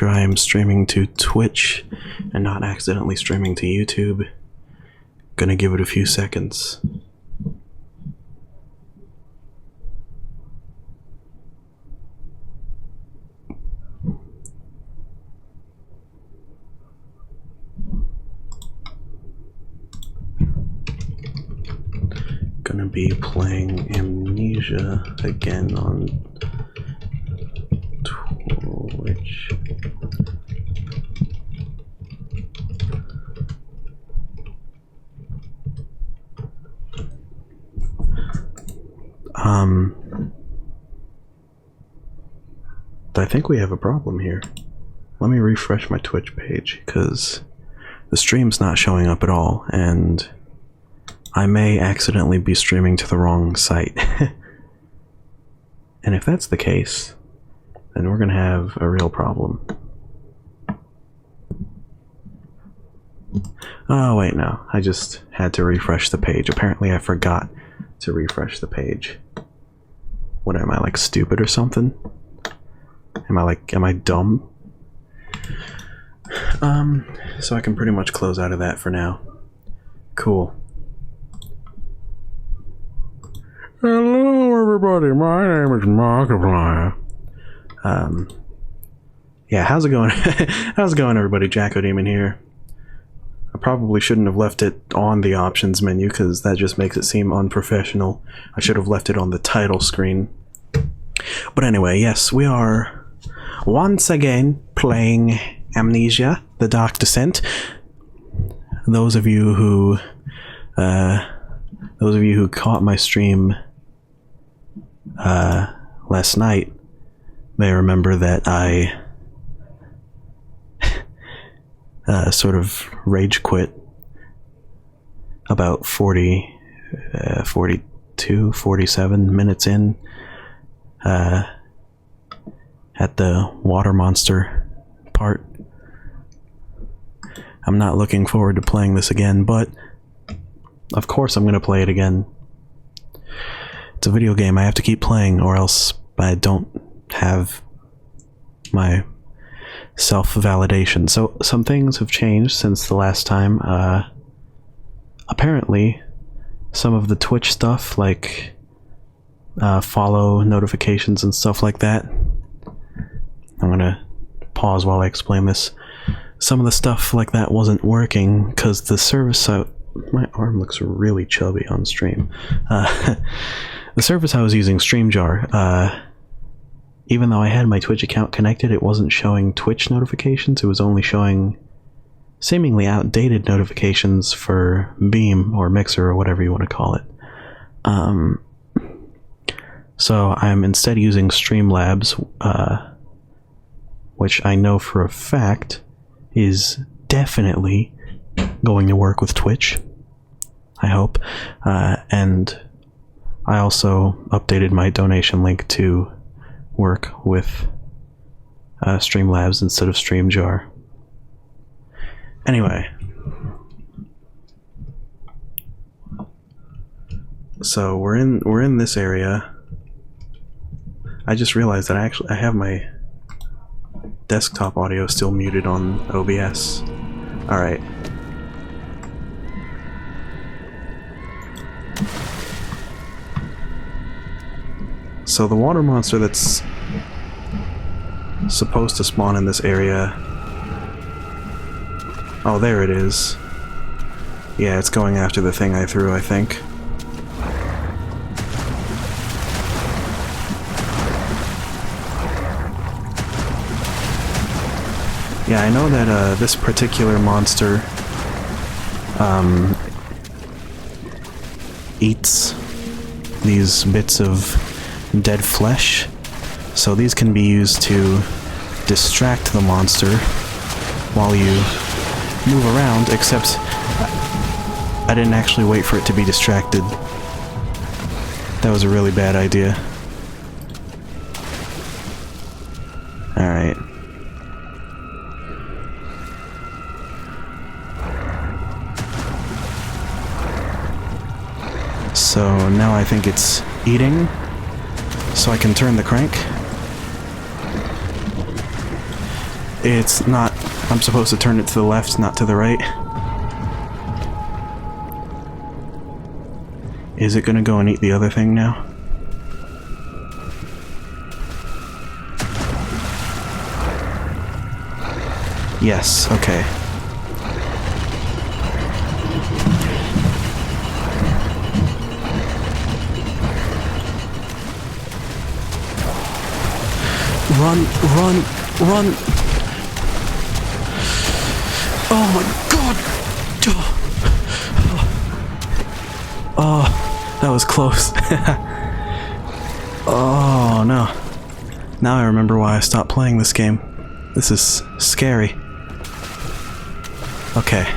sure I am streaming to Twitch and not accidentally streaming to YouTube. Gonna give it a few seconds. Gonna be playing Amnesia again on Twitch. I think we have a problem here. Let me refresh my Twitch page, because the stream's not showing up at all, and I may accidentally be streaming to the wrong site. And if that's the case, then we're gonna have a real problem. Oh wait, no. I just had to refresh the page. Apparently I forgot to refresh the page. What am I, like, stupid or something? Am I dumb? So I can pretty much close out of that for now. Cool. Hello everybody, my name is Markiplier. Yeah, how's it going? How's it going, everybody? Jacko-Demon here. I probably shouldn't have left it on the options menu, because that just makes it seem unprofessional. I should have left it on the title screen. But anyway, yes, we are once again playing Amnesia, The Dark Descent. Those of you who caught my stream last night may remember that I sort of rage quit about 47 minutes in at the water monster part. I'm not looking forward to playing this again, but of course I'm going to play it again. It's a video game I have to keep playing, or else I don't have my self-validation. So some things have changed since the last time. Apparently some of the Twitch stuff, like follow notifications and stuff like that. I'm gonna pause while I explain this. Some of the stuff like that wasn't working because the service my arm looks really chubby on stream. The service I was using, StreamJar, even though I had my Twitch account connected, it wasn't showing Twitch notifications. It was only showing seemingly outdated notifications for Beam or Mixer or whatever you want to call it. So I'm instead using Streamlabs, which I know for a fact is definitely going to work with Twitch, I hope. And I also updated my donation link to work with Streamlabs instead of StreamJar. Anyway, so we're in this area. I just realized that I have my desktop audio still muted on OBS. All right. So the water monster that's supposed to spawn in this area... Oh, there it is. Yeah, it's going after the thing I threw, I think. Yeah, I know that this particular monster eats these bits of dead flesh, so these can be used to distract the monster while you move around, except I didn't actually wait for it to be distracted. That was a really bad idea. Alright. So now I think it's eating, so I can turn the crank. It's not... I'm supposed to turn it to the left, not to the right. Is it gonna go and eat the other thing now? Yes, okay. Run, run, run! Oh my god! Oh, that was close. Oh no. Now I remember why I stopped playing this game. This is scary. Okay.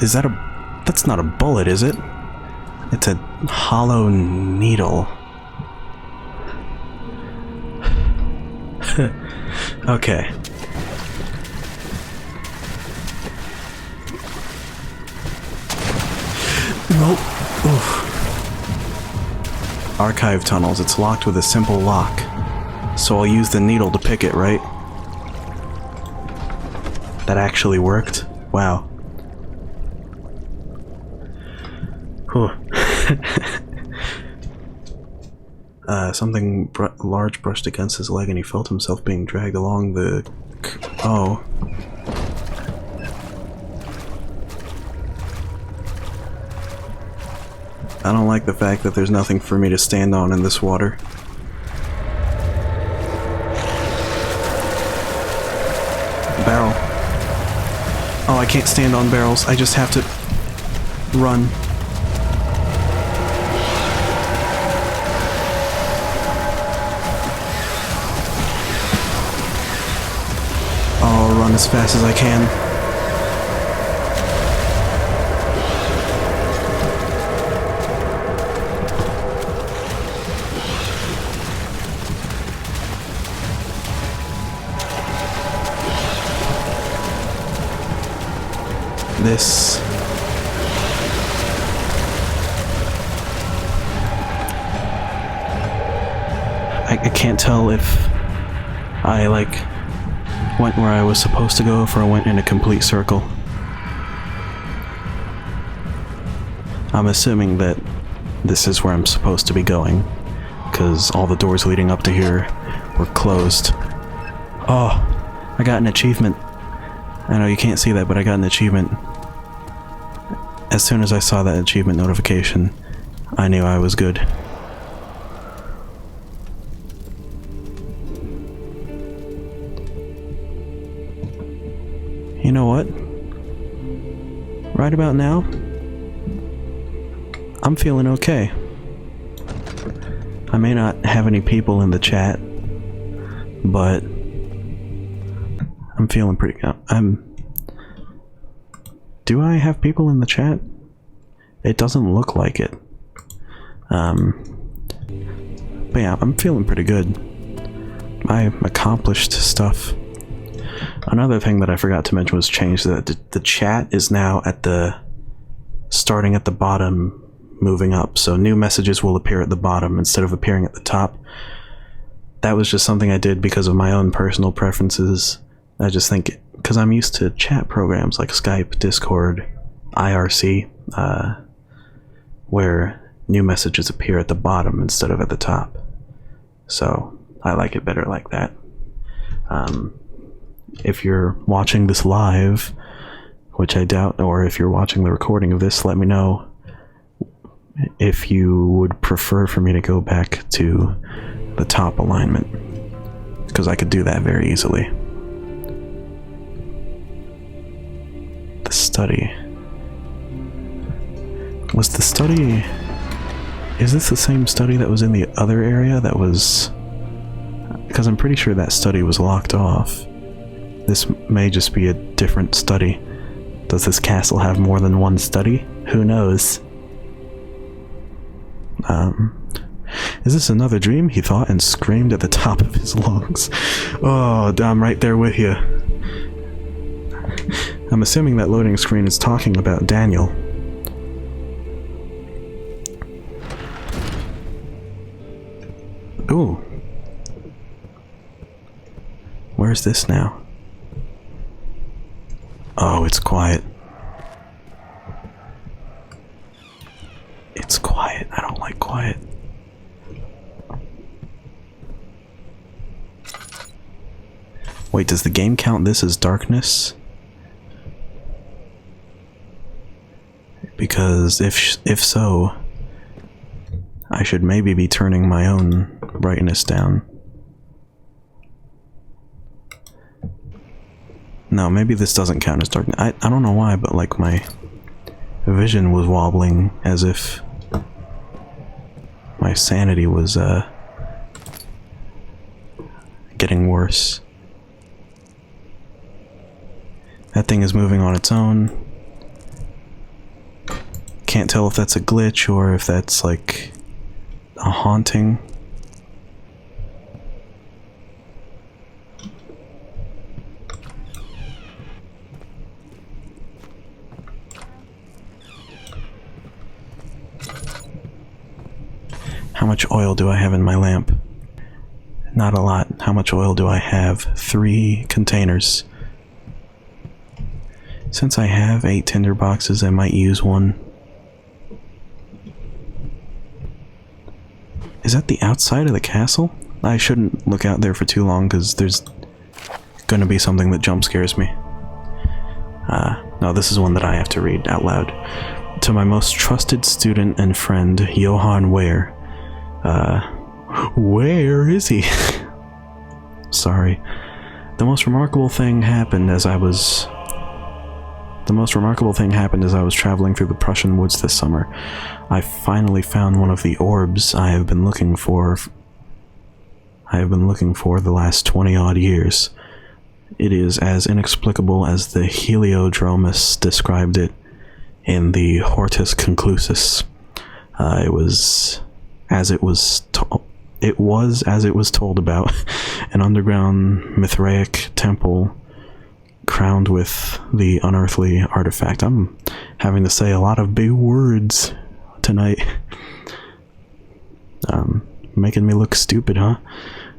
Is that a... That's not a bullet, is it? It's a hollow needle. Okay. Nope. Oof. Archive tunnels. It's locked with a simple lock. So I'll use the needle to pick it, right? That actually worked? Wow. Whew. Something large brushed against his leg and he felt himself being dragged along the... Oh. I don't like the fact that there's nothing for me to stand on in this water. Barrel. Oh, I can't stand on barrels. I just have to run. I'll run as fast as I can. This... I can't tell if I, like, went where I was supposed to go, if I went in a complete circle. I'm assuming that this is where I'm supposed to be going, because all the doors leading up to here were closed. Oh, I got an achievement. I know you can't see that, but I got an achievement. As soon as I saw that achievement notification, I knew I was good. You know what? Right about now, I'm feeling okay. I may not have any people in the chat, but I'm feeling pretty good. Do I have people in the chat? It doesn't look like it. But yeah, I'm feeling pretty good. I accomplished stuff. Another thing that I forgot to mention was change that the chat is now at the starting at the bottom, moving up. So new messages will appear at the bottom instead of appearing at the top. That was just something I did because of my own personal preferences. I just think, because I'm used to chat programs like Skype, Discord, IRC, where new messages appear at the bottom instead of at the top. So I like it better like that. If you're watching this live, which I doubt, or if you're watching the recording of this, let me know if you would prefer for me to go back to the top alignment, because I could do that very easily. The study. Was the study... Is this the same study that was in the other area that was... Because I'm pretty sure that study was locked off. This may just be a different study. Does this castle have more than one study? Who knows? Is this another dream? He thought and screamed at the top of his lungs. Oh, I'm right there with you. I'm assuming that loading screen is talking about Daniel. Ooh. Where's this now? Oh, it's quiet. It's quiet. I don't like quiet. Wait, does the game count this as darkness? Because if so, I should maybe be turning my own brightness down. No, maybe this doesn't count as darkness. I don't know why, but like my vision was wobbling as if my sanity was getting worse. That thing is moving on its own. Can't tell if that's a glitch or if that's like a haunting. How much oil do I have in my lamp? Not a lot. How much oil do I have? 3 containers. Since I have 8 tinder boxes, I might use one. Is that the outside of the castle? I shouldn't look out there for too long because there's gonna be something that jump scares me. No, this is one that I have to read out loud. To my most trusted student and friend, Johann Ware. Where is he? Sorry. The most remarkable thing happened as I was traveling through the Prussian woods this summer. I finally found one of the orbs I have been looking for the last 20-odd years. It is as inexplicable as the Heliodromus described it in the Hortus Conclusus. It was as it was told about, an underground Mithraic temple crowned with the unearthly artifact. I'm having to say a lot of big words tonight. Making me look stupid, huh?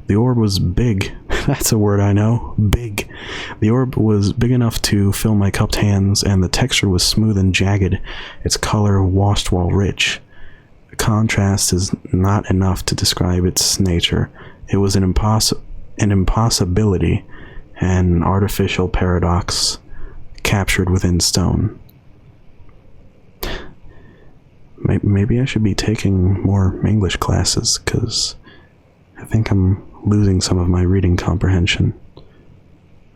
The orb was big. That's a word I know. Big. The orb was big enough to fill my cupped hands, and the texture was smooth and jagged, its color washed while rich. The contrast is not enough to describe its nature. It was an impossibility, an artificial paradox captured within stone. Maybe I should be taking more English classes, because I think I'm losing some of my reading comprehension.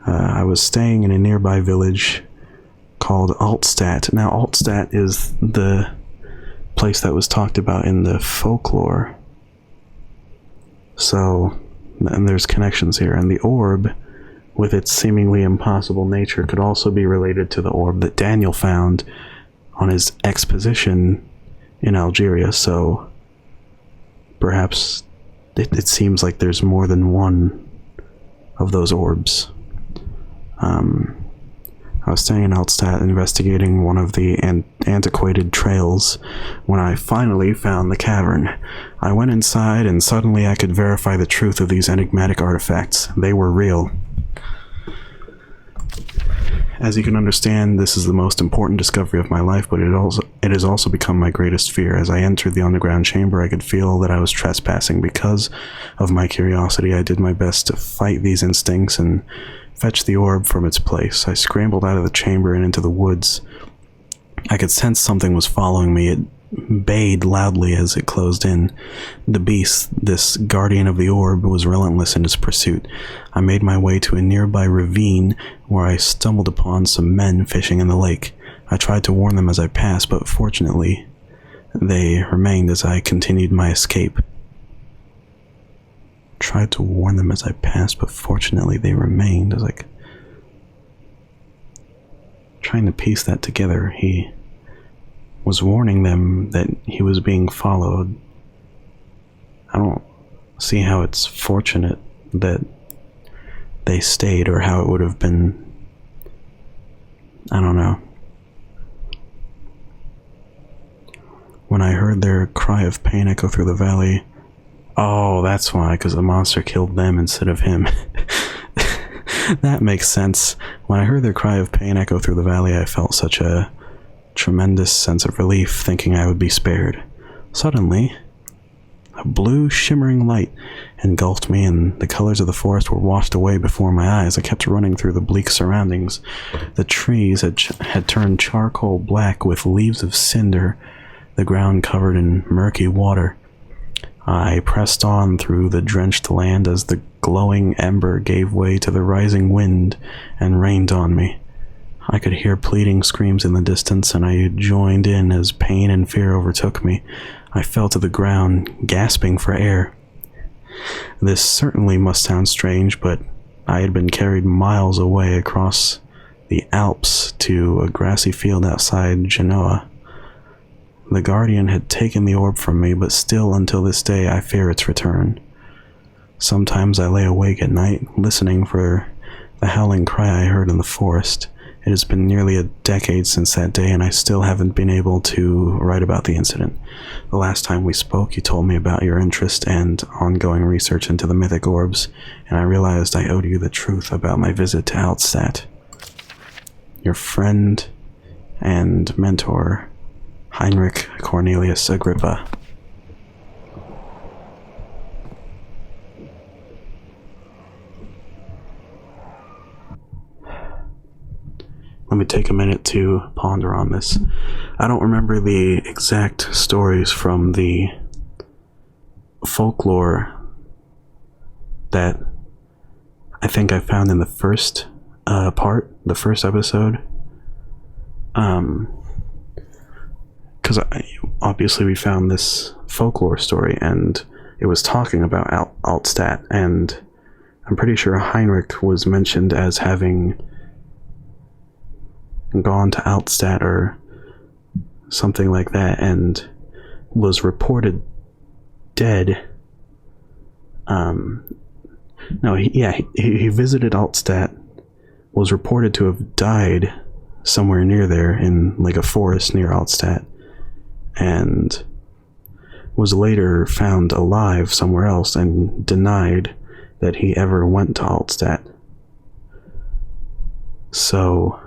I was staying in a nearby village called Altstadt. Now, Altstadt is the place that was talked about in the folklore. So, and there's connections here. And the orb, with its seemingly impossible nature, could also be related to the orb that Daniel found on his exposition in Algeria. So, perhaps it seems like there's more than one of those orbs. I was staying in Altstadt investigating one of the antiquated trails when I finally found the cavern. I went inside and suddenly I could verify the truth of these enigmatic artifacts. They were real. As you can understand, this is the most important discovery of my life, but it has also become my greatest fear. As I entered the underground chamber, I could feel that I was trespassing. Because of my curiosity, I did my best to fight these instincts and fetch the orb from its place. I scrambled out of the chamber and into the woods. I could sense something was following me. It bayed loudly as it closed in. The beast, this guardian of the orb, was relentless in its pursuit. I made my way to a nearby ravine where I stumbled upon some men fishing in the lake. I tried to warn them as I passed, but fortunately, they remained as I continued my escape. Tried to warn them as I passed, but fortunately they remained. I was like trying to piece that together. He was warning them that he was being followed. I don't see how it's fortunate that they stayed, or how it would have been. I don't know. When I heard their cry of pain echo through the valley. Oh, that's why, because the monster killed them instead of him. That makes sense. When I heard their cry of pain echo through the valley, I felt such a tremendous sense of relief, thinking I would be spared. Suddenly, a blue, shimmering light engulfed me, and the colors of the forest were washed away before my eyes. I kept running through the bleak surroundings. The trees had turned charcoal black with leaves of cinder, the ground covered in murky water. I pressed on through the drenched land as the glowing ember gave way to the rising wind and rained on me. I could hear pleading screams in the distance, and I joined in as pain and fear overtook me. I fell to the ground, gasping for air. This certainly must sound strange, but I had been carried miles away across the Alps to a grassy field outside Genoa. The Guardian had taken the orb from me, but still until this day I fear its return. Sometimes I lay awake at night, listening for the howling cry I heard in the forest. It has been nearly a decade since that day, and I still haven't been able to write about the incident. The last time we spoke, you told me about your interest and ongoing research into the mythic orbs, and I realized I owed you the truth about my visit to Altstadt. Your friend and mentor, Heinrich Cornelius Agrippa. Let me take a minute to ponder on this. I don't remember the exact stories from the folklore that I think I found in the first the first episode. Because obviously we found this folklore story, and it was talking about Altstadt, and I'm pretty sure Heinrich was mentioned as having gone to Altstadt or something like that, and was reported dead. He visited Altstadt, was reported to have died somewhere near there in like a forest near Altstadt, and was later found alive somewhere else and denied that he ever went to Altstadt. So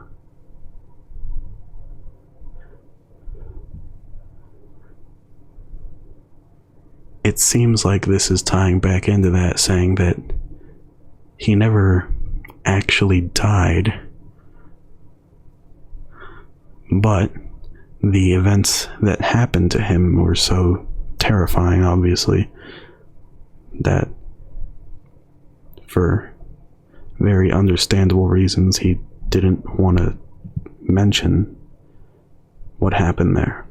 it seems like this is tying back into that, saying that he never actually died, but the events that happened to him were so terrifying, obviously, that for very understandable reasons he didn't want to mention what happened there.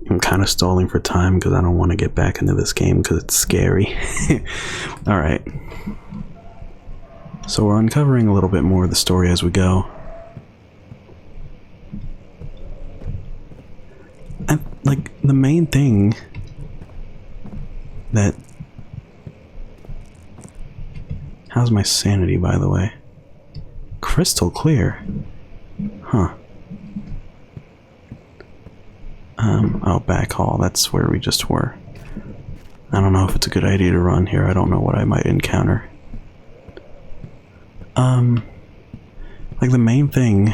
I'm kind of stalling for time because I don't want to get back into this game because it's scary. Alright. So we're uncovering a little bit more of the story as we go. And, like, the main thing that... How's my sanity, by the way? Crystal clear. Huh. Back hall. That's where we just were. I don't know if it's a good idea to run here. I don't know what I might encounter. Like the main thing...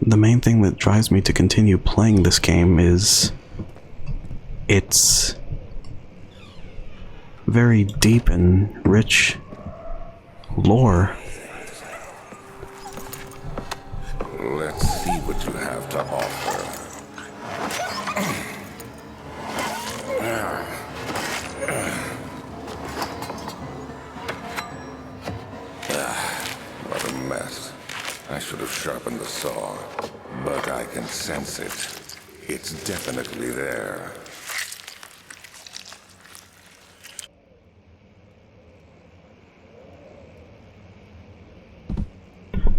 The main thing that drives me to continue playing this game is its very deep and rich lore. Let's see what you have to offer. What a mess. I should have sharpened the saw, but I can sense it. It's definitely there.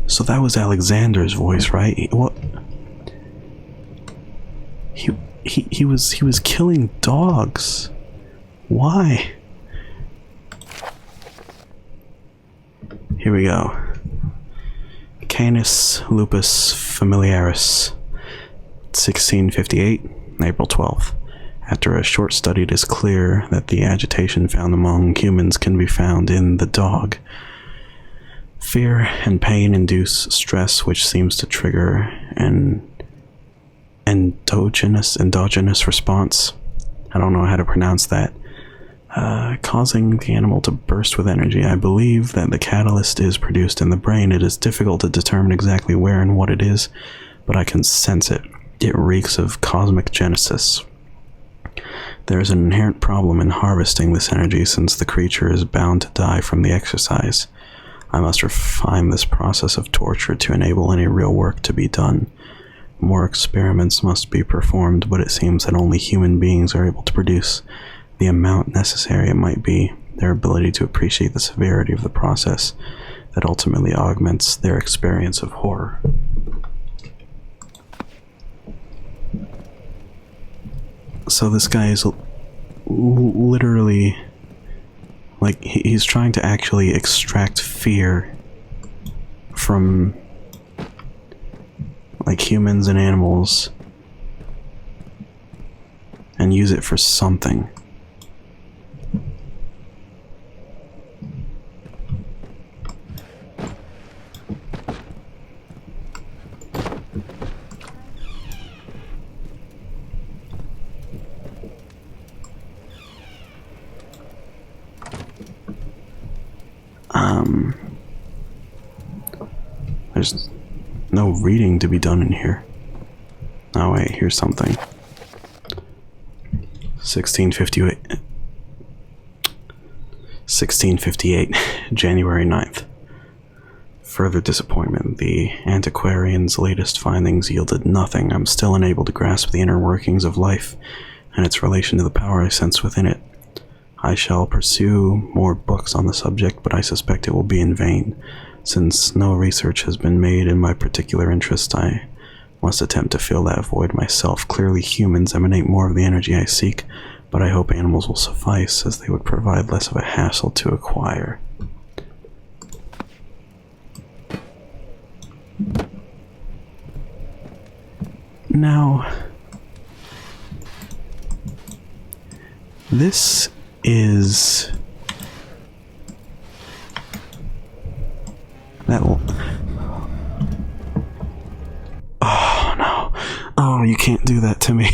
So that was Alexander's voice, right? What? he was killing dogs. Why? Here we go. Canis lupus familiaris, 1658, April 12th. After a short study, it is clear that the agitation found among humans can be found in the dog. Fear and pain induce stress, which seems to trigger an endogenous response. I don't know how to pronounce that. Causing the animal to burst with energy. I believe that the catalyst is produced in the brain. It is difficult to determine exactly where and what it is, but I can sense it. It reeks of cosmic genesis. There is an inherent problem in harvesting this energy since the creature is bound to die from the exercise. I must refine this process of torture to enable any real work to be done. More experiments must be performed, but it seems that only human beings are able to produce the amount necessary. It might be their ability to appreciate the severity of the process that ultimately augments their experience of horror. So this guy is literally, like, he's trying to actually extract fear from, like, humans and animals and use it for something. There's no reading to be done in here. Oh wait, here's something. 1658, January 9th. Further disappointment. The antiquarian's latest findings yielded nothing. I'm still unable to grasp the inner workings of life and its relation to the power I sense within it. I shall pursue more books on the subject, but I suspect it will be in vain. Since no research has been made in my particular interest, I must attempt to fill that void myself. Clearly humans emanate more of the energy I seek, but I hope animals will suffice, as they would provide less of a hassle to acquire. Now, this is... that will... Oh, no. Oh, you can't do that to me.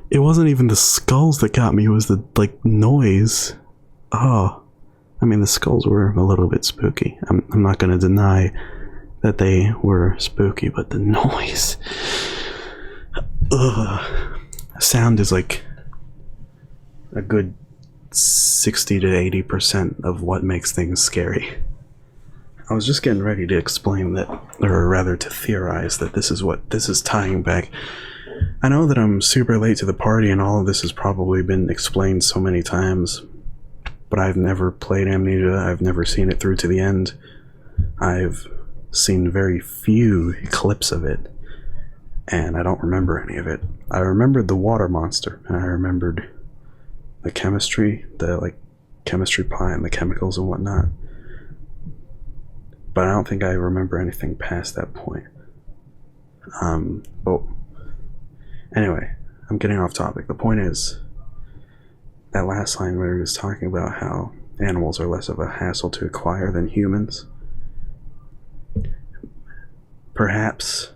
It wasn't even the skulls that got me, it was the, like, noise. Oh. I mean, the skulls were a little bit spooky. I'm not gonna deny that they were spooky, but the noise... Ugh. Sound is like a good 60 to 80% of what makes things scary. I was just getting ready to explain that, or rather to theorize that this is what this is tying back. I know that I'm super late to the party and all of this has probably been explained so many times, but I've never played Amnesia. I've never seen it through to the end. I've seen very few clips of it, and I don't remember any of it. I remembered the water monster, and I remembered the chemistry, the, like, chemistry pie and the chemicals and whatnot. But I don't think I remember anything past that point. But anyway, I'm getting off topic. The point is, that last line where he was talking about how animals are less of a hassle to acquire than humans. Perhaps...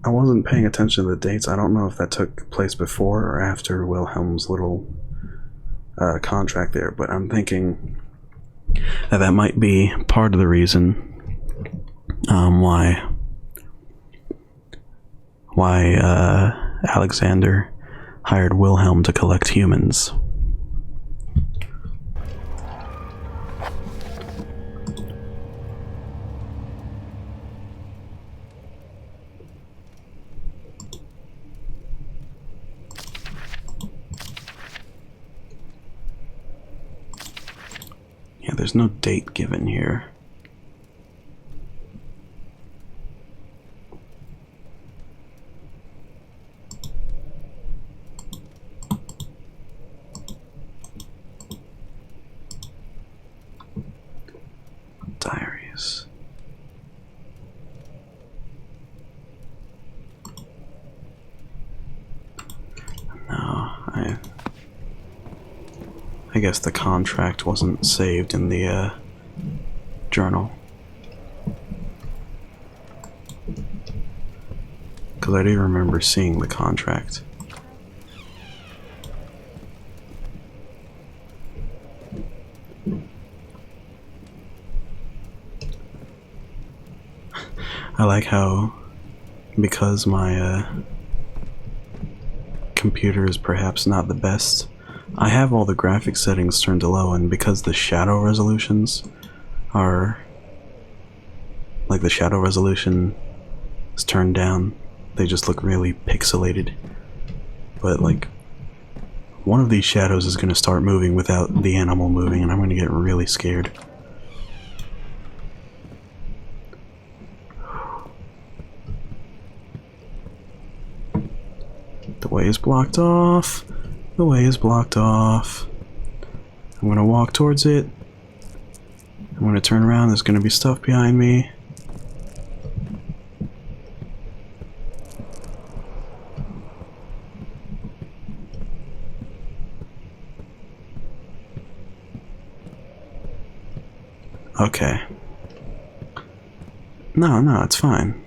I wasn't paying attention to the dates. I don't know if that took place before or after Wilhelm's little contract there, but I'm thinking that that might be part of the reason why Alexander hired Wilhelm to collect humans. Yeah, there's no date given here. I guess the contract wasn't saved in the journal. Because I do remember seeing the contract. I like how, because my computer is perhaps not the best, I have all the graphics settings turned to low, and because the shadow resolutions are, like, the shadow resolution is turned down, they just look really pixelated. But like, one of these shadows is going to start moving without the animal moving, and I'm going to get really scared. The way is blocked off. The way is blocked off. I'm gonna walk towards it. I'm gonna turn around. There's gonna be stuff behind me. Okay. No, it's fine.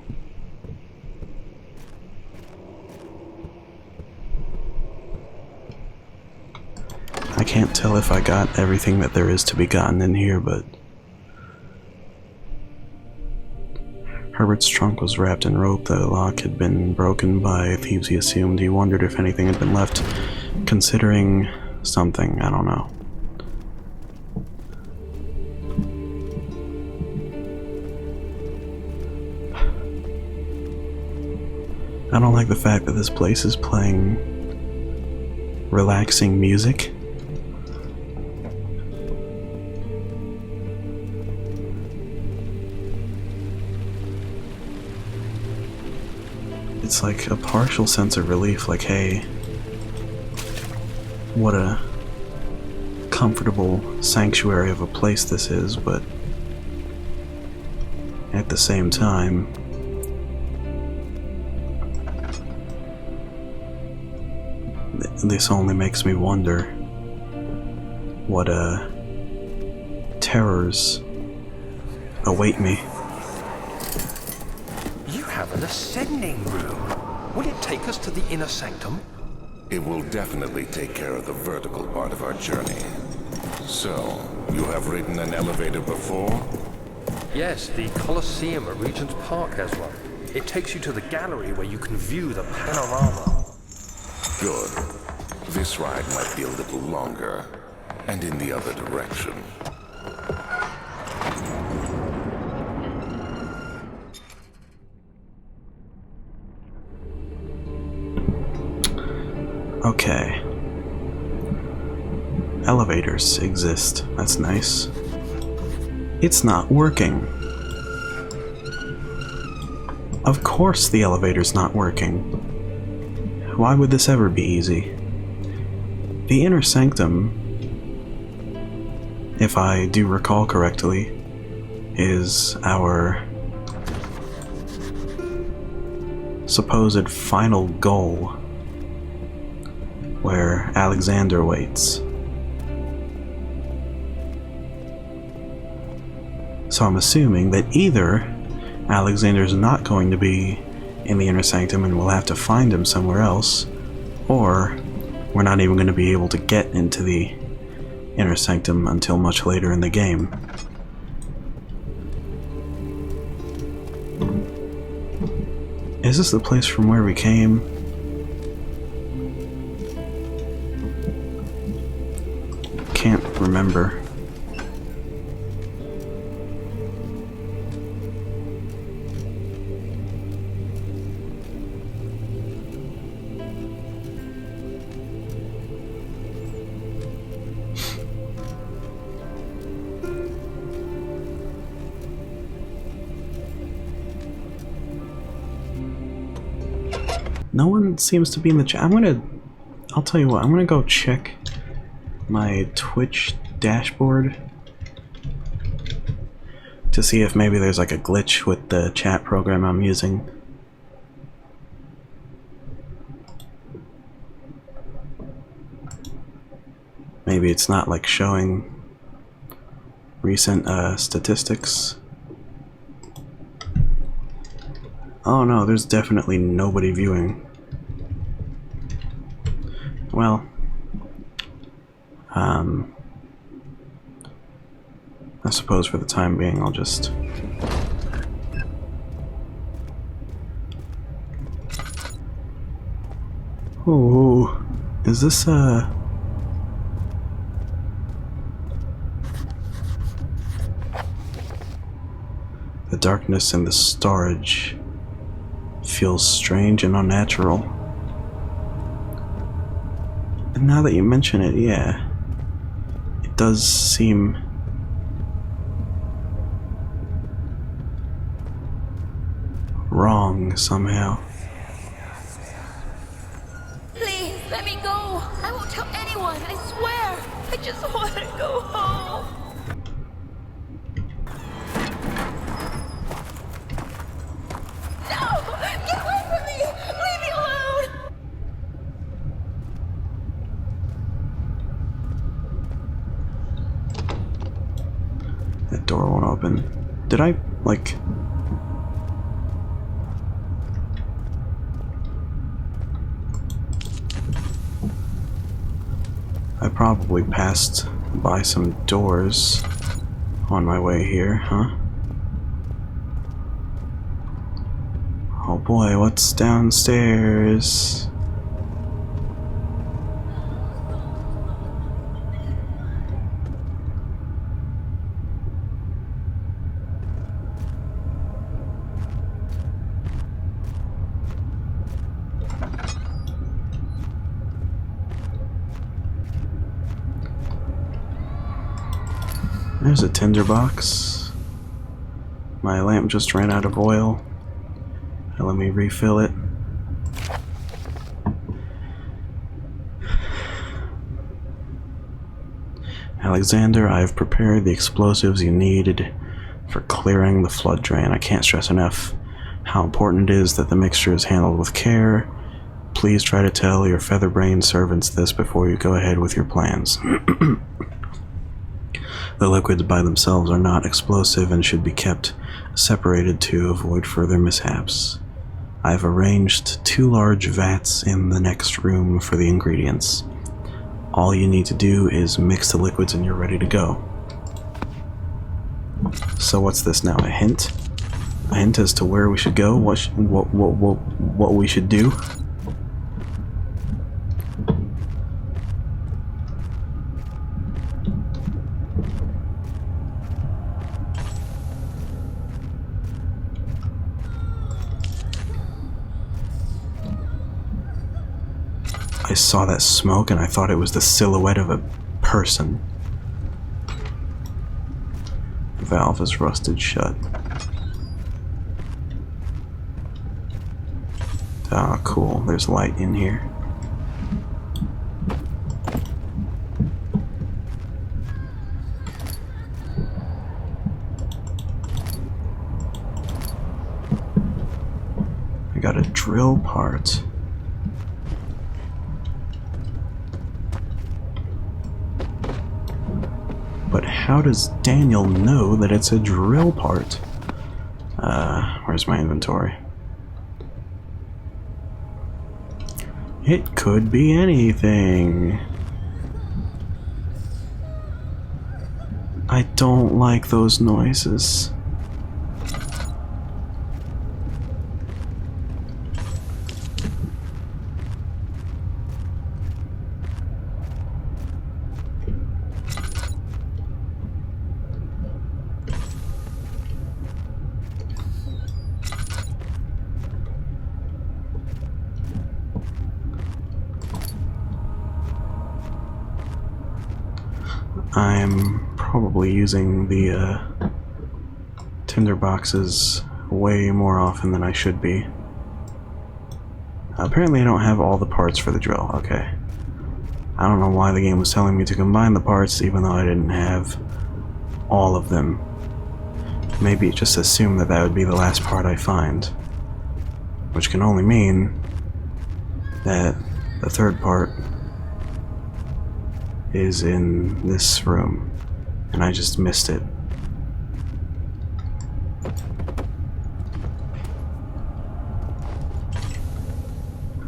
I can't tell if I got everything that there is to be gotten in here, but Herbert's trunk was wrapped in rope. The lock had been broken by thieves, he assumed. He wondered if anything had been left, considering something. I don't know. I don't like the fact that this place is playing relaxing music. It's like a partial sense of relief, like, hey, what a comfortable sanctuary of a place this is, but at the same time, this only makes me wonder what terrors await me. You have an ascending room. Will it take us to the inner sanctum? It will definitely take care of the vertical part of our journey. So, you have ridden an elevator before? Yes, the Colosseum at Regent's Park has one. It takes you to the gallery where you can view the panorama. Good. This ride might be a little longer, and in the other direction. Okay. Elevators exist. That's nice. It's not working. Of course the elevator's not working. Why would this ever be easy? The inner sanctum, if I do recall correctly, is our supposed final goal, where Alexander waits. So I'm assuming that either Alexander's not going to be in the inner sanctum and we'll have to find him somewhere else, or we're not even going to be able to get into the inner sanctum until much later in the game. Is this the place from where we came? Can't remember. No one seems to be in the chat. I'll tell you what, I'm gonna go check my Twitch dashboard to see if maybe there's like a glitch with the chat program I'm using. Maybe it's not like showing recent statistics. Oh no, there's definitely nobody viewing. Well, I suppose for the time being I'll just... Ooh, is this The darkness in the storage feels strange and unnatural. And now that you mention it, yeah, it does seem wrong somehow. Please, let me go. I won't tell anyone, I swear. I just want to go home. No! Get away from me! Leave me alone! That door won't open. Did I, like... I probably passed by some doors on my way here, huh? Oh boy, what's downstairs? There's a tinderbox. My lamp just ran out of oil. Now let me refill it. Alexander, I have prepared the explosives you needed for clearing the flood drain. I can't stress enough how important it is that the mixture is handled with care. Please try to tell your feather-brained servants this before you go ahead with your plans. The liquids by themselves are not explosive and should be kept separated to avoid further mishaps. I've arranged 2 large vats in the next room for the ingredients. All you need to do is mix the liquids and you're ready to go. So what's this now? A hint? A hint as to where we should go? What we should do? I saw that smoke and I thought it was the silhouette of a person. The valve is rusted shut. Ah, cool. There's light in here. I got a drill part. But how does Daniel know that it's a drill part? Where's my inventory? It could be anything. I don't like those noises. I'm probably using the tinder boxes way more often than I should be. Apparently I don't have all the parts for the drill. Okay. I don't know why the game was telling me to combine the parts even though I didn't have all of them. Maybe it just assumed that that would be the last part I find. Which can only mean that the third part is in this room, and I just missed it.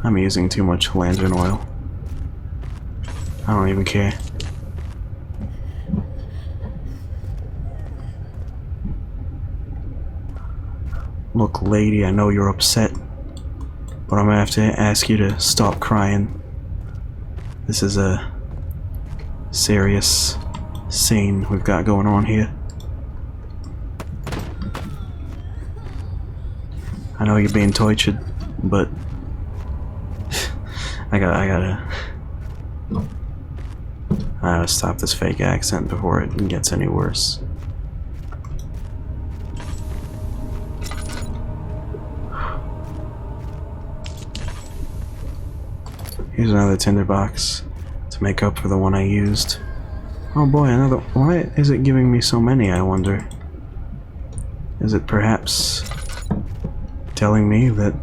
I'm using too much lantern oil. I don't even care. Look, lady, I know you're upset, but I'm gonna have to ask you to stop crying. This is a serious scene we've got going on here. I know you're being tortured, but I gotta stop this fake accent before it gets any worse. Here's another tinderbox to make up for the one I used. Oh boy, another. Why is it giving me so many, I wonder? Is it perhaps telling me that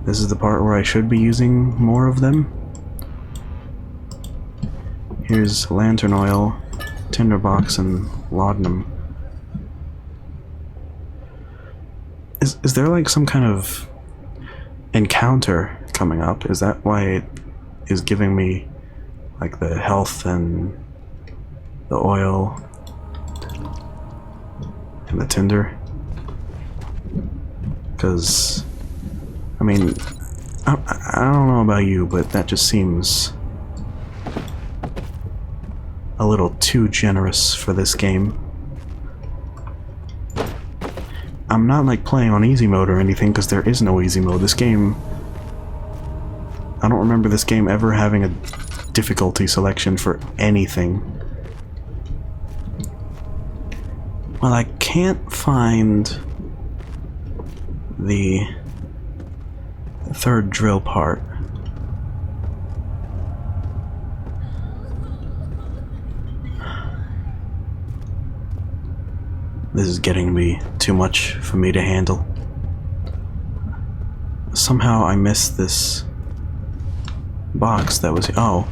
this is the part where I should be using more of them? Here's lantern oil, tinderbox, and laudanum. Is there like some kind of encounter coming up? Is that why it is giving me like the health and the oil and the tinder? Because I mean, I don't know about you, but that just seems a little too generous for this game. I'm not like playing on easy mode or anything, because there is no easy mode. This game, I don't remember this game ever having a difficulty selection for anything. Well, I can't find the third drill part. This is getting to be too much for me to handle. Somehow I missed this box that was... Oh,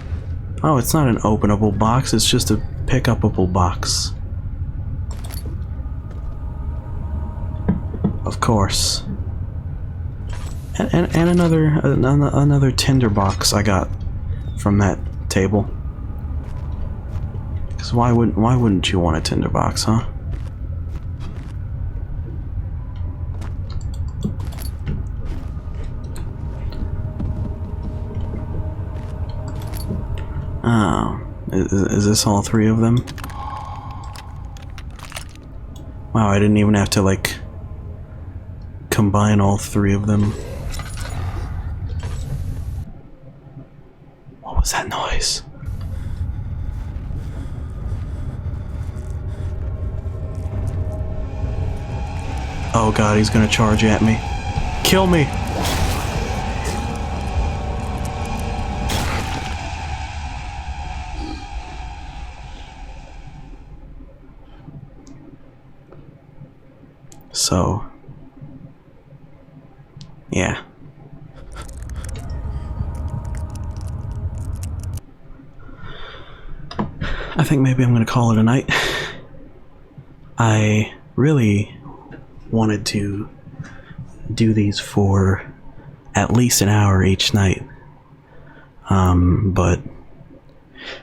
it's not an openable box, it's just a pick-upable box. Of course. And another tinder box I got from that table. Because why wouldn't you want a tinder box, huh? Oh, is this all three of them? Wow, I didn't even have to like combine all three of them. What was that noise? Oh god, he's gonna charge at me. Kill me! So, yeah. I think maybe I'm gonna call it a night. I really wanted to do these for at least an hour each night. But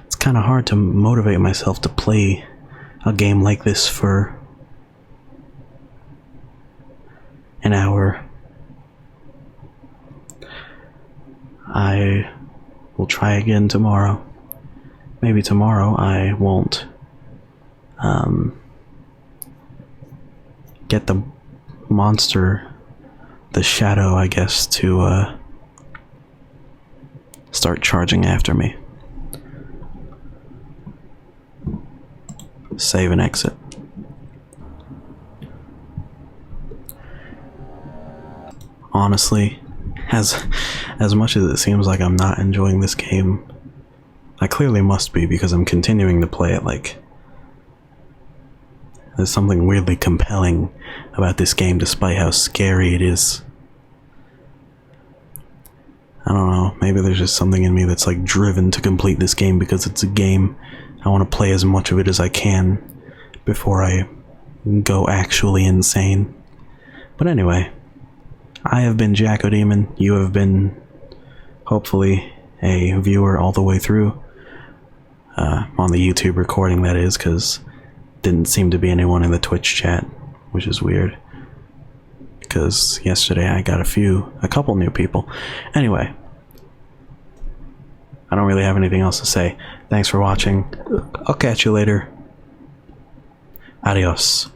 it's kind of hard to motivate myself to play a game like this for an hour. I will try again tomorrow. Maybe tomorrow I won't get the monster, the shadow, I guess, to start charging after me. Save and exit. Honestly, as much as it seems like I'm not enjoying this game, I clearly must be, because I'm continuing to play it. Like, there's something weirdly compelling about this game despite how scary it is. I don't know, maybe there's just something in me that's like driven to complete this game because it's a game. I want to play as much of it as I can before I go actually insane. But anyway, I have been Jacko Demon. You have been, hopefully, a viewer all the way through. On the YouTube recording, that is, because didn't seem to be anyone in the Twitch chat, which is weird. Because yesterday I got a couple new people. Anyway, I don't really have anything else to say. Thanks for watching. I'll catch you later. Adios.